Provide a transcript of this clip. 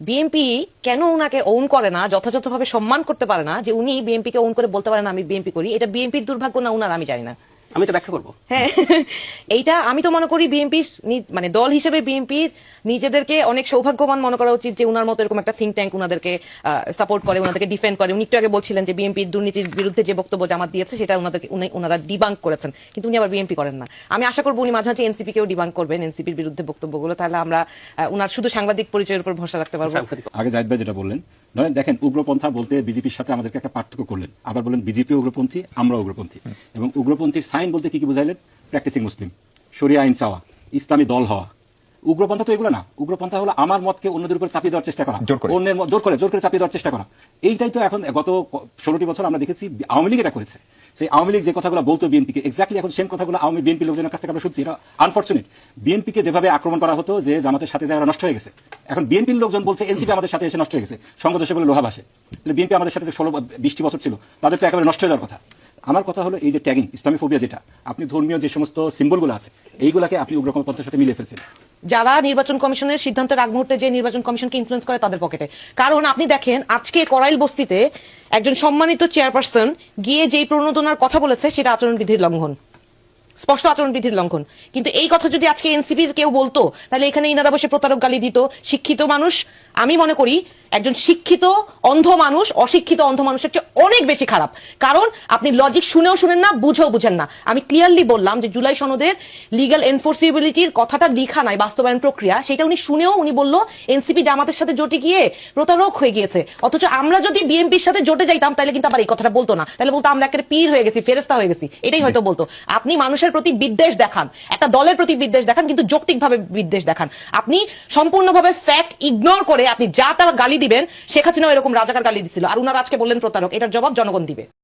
BNP কেন উনাকে on করে না, যথাযথভাবে সম্মান করতে পারে না, যে উনি বিএনপিকে ওন করে বলতে পারেন আমি বিএনপি করি? এটা বিএনপির দুর্ভাগ্য না উনার, আমি জানি না। আমি তো ব্যাখ্যা করবো। হ্যাঁ, এইটা আমি তো মনে করি বিএনপি মানে দল হিসেবে বিএনপির নিজেদেরকে অনেক সৌভাগ্যবান মনে করা উচিত যে উনার মতো এরকম একটা থিঙ্ক ট্যাঙ্ক উনাদেরকে সাপোর্ট করে, উনাদেরকে ডিফেন্ড করে। উনি একটু আগে বলছিলেন যে বিএনপির দুর্নীতির বিরুদ্ধে যে বক্তব্য জামাত দিয়েছে সেটা উনারা ডিবাঙ্ক করেছেন, কিন্তু উনি আবার বিএনপি করেন না। আমি আশা করবো উনি মাঝে মাঝে এনসিপি কেও ডিবাঙ্ক করবেন, এনসিপির বিরুদ্ধে বক্তব্যগুলো, তাহলে আমরা উনার শুধু সাংবাদিক পরিচয়ের উপর ভরসা রাখতে পারবো। আগে জাহিদ ভাই যেটা বললেন, ধরেন দেখেন উগ্রপন্থা বলতে বিজেপির সাথে আমাদেরকে একটা পার্থক্য করলেন, আবার বলেন বিজেপি উগ্রপন্থী, আমরা উগ্রপন্থী। এবং উগ্রপন্থীর সাইন বলতে কি কি বুঝাইলেন? প্র্যাকটিসিং মুসলিম, শরিয়া আইন চাওয়া, ইসলামী দল হওয়া। উগ্রপন্থা তো এগুলো না। উগ্রপন্থা হলো আমার মতকে অন্যদের উপর চাপিয়ে দেওয়ার চেষ্টা করা, অন্যের জোর করে চাপিয়ে দেওয়ার চেষ্টা করা। এইটাই তো এখন গত 16টি বছর আমরা দেখেছি আওয়ামী লীগ এটা করেছে। সেই আওয়ামী লীগ যে কথাগুলো বলতো বিএনপিকে, এক্স্যাক্টলি এখন সেম কথাগুলো আওয়ামী বিএনপি লোকজনের কাছ থেকে আমরা শুনছি। এটা আনফরচুনেট। বিএনপিকে যেভাবে আক্রমণ করা হতো যে জামাতের সাথে জায়গা নষ্ট হয়ে গেছে, এখন বিএনপির লোকজন বলছে এনসিপি আমাদের সাথে এসে নষ্ট হয়ে গেছে, সংঘর্ষে বলে লোহা ভাসে। বিএনপি আমাদের সাথে যে 16-20টি বছর ছিল তাদের তো একেবারে নষ্ট হয়ে যাওয়ার কথা। আমার কথা হলো এই যে ট্যাগিং, ইসলামী ফোবিয়া, যেটা আপনি ধর্মীয় যে সমস্ত সিম্বলগুলো আছে এইগুলাকে আপনি উগ্রপন্থার সাথে মিলিয়ে ফেলছেন। যারা নির্বাচন কমিশনের সিদ্ধান্তের আগ মুহূর্তে যে নির্বাচন কমিশনকে ইনফ্লুয়েন্স করে তাদের পকেটে। কারণ আপনি দেখেন আজকে করাইল বস্তিতে একজন সম্মানিত চেয়ারপারসন গিয়ে যেই প্রণোদনার কথা বলেছে সেটা আচরণবিধির লঙ্ঘন, স্পষ্ট আচরণবিধির লঙ্ঘন। কিন্তু এই কথা যদি আজকে এনসিপির কেউ বলতো তাহলে এখানে ইনারা বসে প্রতারক গালি দিত। শিক্ষিত মানুষ, আমি মনে করি একজন শিক্ষিত অন্ধ মানুষ অশিক্ষিত অন্ধ মানুষের চেয়ে অনেক বেশি খারাপ। কারণ আপনি লজিক শুনেও শুনেন না, বুঝেও বুঝেন না। আমি ক্লিয়ারলি বললাম যে জুলাই সনদের লিগ্যাল এনফোর্সিবিলিটির কথাটা লিখা নাই, বাস্তবায়ন প্রক্রিয়া, সেটা উনি শুনেও উনি বলল এনসিপি জামাতের সাথে জোটে গিয়ে প্রতারক হয়ে গিয়েছে। অথচ আমরা যদি বিএনপির সাথে জোটে যাইতাম তাহলে কিন্তু আবার এই কথাটা বলতো না, তাহলে বলতো আমরা একটা পীর হয়ে গেছি, ফেরেস্তা হয়ে গেছি, এটাই হয়তো বলতো। আপনি মানুষের প্রতি বিদ্বেষ দেখান, একটা দলের প্রতি বিদ্বেষ দেখান, কিন্তু যৌক্তিকভাবে বিদ্বেষ দেখান। আপনি সম্পূর্ণভাবে ফ্যাক্ট ইগনোর করে আপনি যা তা গালি দিবেন। শেখ হাসিনাও এরকম রাজাকার গালি দিছিল, আর উনারা আজকে বললেন প্রতারক। এটার জবাব জনগণ দিবে।